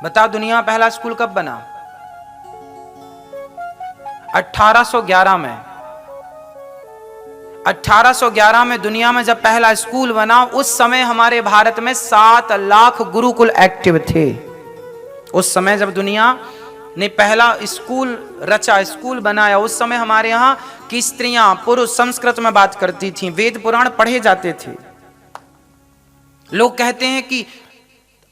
बताओ दुनिया में पहला स्कूल कब बना? 1811 में। 1811 में दुनिया में जब पहला स्कूल बना, उस समय हमारे भारत में 7 लाख गुरुकुल एक्टिव थे। उस समय जब दुनिया ने पहला स्कूल रचा, स्कूल बनाया, उस समय हमारे यहाँ की स्त्रियां पुरुष संस्कृत में बात करती थीं, वेद पुराण पढ़े जाते थे। लोग कहते हैं कि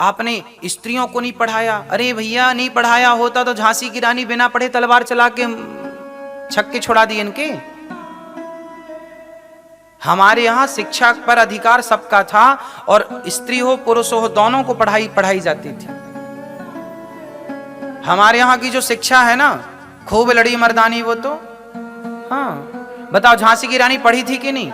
आपने स्त्रियों को नहीं पढ़ाया। अरे भैया, नहीं पढ़ाया होता तो झांसी की रानी बिना पढ़े तलवार चला के छक्के छुड़ा दिए इनके। हमारे यहां शिक्षा पर अधिकार सबका था और स्त्री हो पुरुष हो दोनों को पढ़ाई जाती थी। हमारे यहां की जो शिक्षा है ना, खूब लड़ी मर्दानी, वो तो हाँ। बताओ झांसी की रानी पढ़ी थी कि नहीं?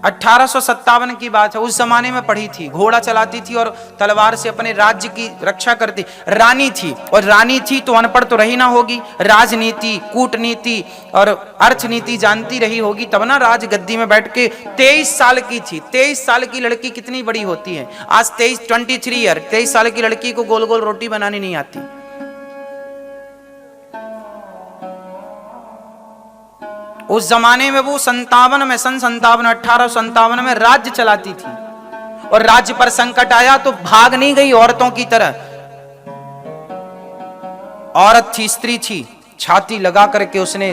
1857 की बात है, उस जमाने में पढ़ी थी, घोड़ा चलाती थी और तलवार से अपने राज्य की रक्षा करती। रानी थी, और रानी थी तो अनपढ़ तो रही ना होगी, राजनीति, कूटनीति और अर्थनीति जानती रही होगी, तब ना राज गद्दी में बैठ के 23 साल की थी। 23 साल की लड़की कितनी बड़ी होती है? आज 23 ईयर 23 साल की लड़की को गोल गोल रोटी बनानी नहीं आती। उस जमाने में वो सन 1857 में राज्य चलाती थी, और राज्य पर संकट आया तो भाग नहीं गई औरतों की तरह। औरत थी, स्त्री थी, छाती लगा करके उसने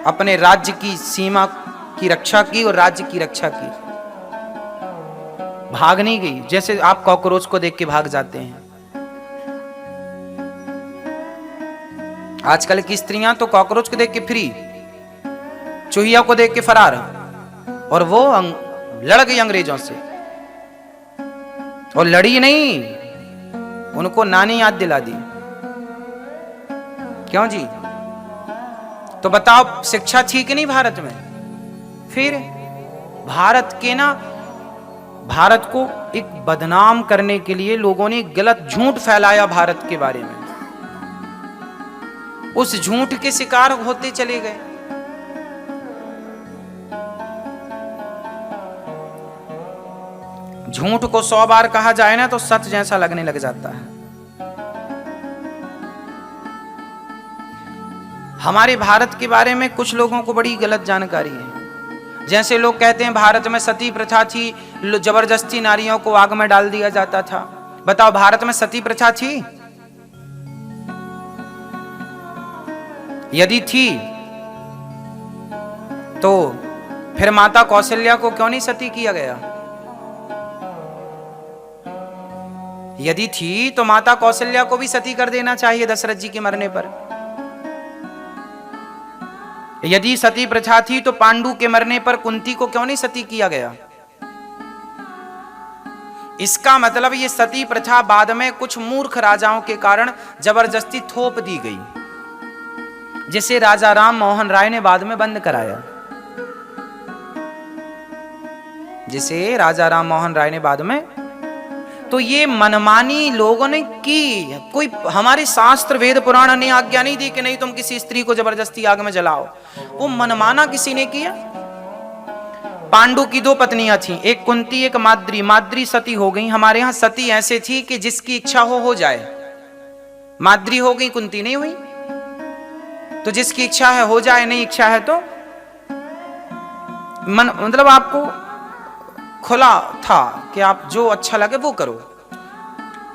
अपने राज्य की सीमा की रक्षा की और राज्य की रक्षा की। भाग नहीं गई जैसे आप कॉकरोच को देख के भाग जाते हैं। आजकल की स्त्रियां तो कॉकरोच को देख के फ्री, चूहिया को देख के फरार, और वो लड़ गई अंग्रेजों से। और लड़ी नहीं, उनको नानी याद दिला दी। क्यों जी? तो बताओ शिक्षा थी कि नहीं भारत में? फिर भारत को एक बदनाम करने के लिए लोगों ने गलत झूठ फैलाया भारत के बारे में। उस झूठ के शिकार होते चले गए। झूठ को 100 बार कहा जाए ना तो सच जैसा लगने लग जाता है। हमारे भारत के बारे में कुछ लोगों को बड़ी गलत जानकारी है। जैसे लोग कहते हैं भारत में सती प्रथा थी, जबरदस्ती नारियों को आग में डाल दिया जाता था। बताओ भारत में सती प्रथा थी? यदि थी तो फिर माता कौशल्या को क्यों नहीं सती किया गया? यदि थी तो माता कौशल्या को भी सती कर देना चाहिए दशरथ जी के मरने पर। यदि सती प्रथा थी तो पांडु के मरने पर कुंती को क्यों नहीं सती किया गया? इसका मतलब ये सती प्रथा बाद में कुछ मूर्ख राजाओं के कारण जबरदस्ती थोप दी गई, जिसे राजा राम मोहन राय ने बाद में बंद कराया। जिसे राजा राम मोहन राय ने बाद में, तो ये मनमानी लोगों ने की। कोई हमारे शास्त्र वेद पुराण ने आज्ञा नहीं दी कि नहीं तुम किसी स्त्री को जबरदस्ती आग में जलाओ। वो मनमाना किसी ने किया। पांडु की 2 पत्नियां थीं, एक कुंती एक माद्री। माद्री सती हो गई। हमारे यहां सती ऐसे थी कि जिसकी इच्छा हो जाए। माद्री हो गई, कुंती नहीं हुई। तो जिसकी इच्छा है हो जाए, नहीं इच्छा है तो मतलब आपको खुला था कि आप जो अच्छा लगे वो करो।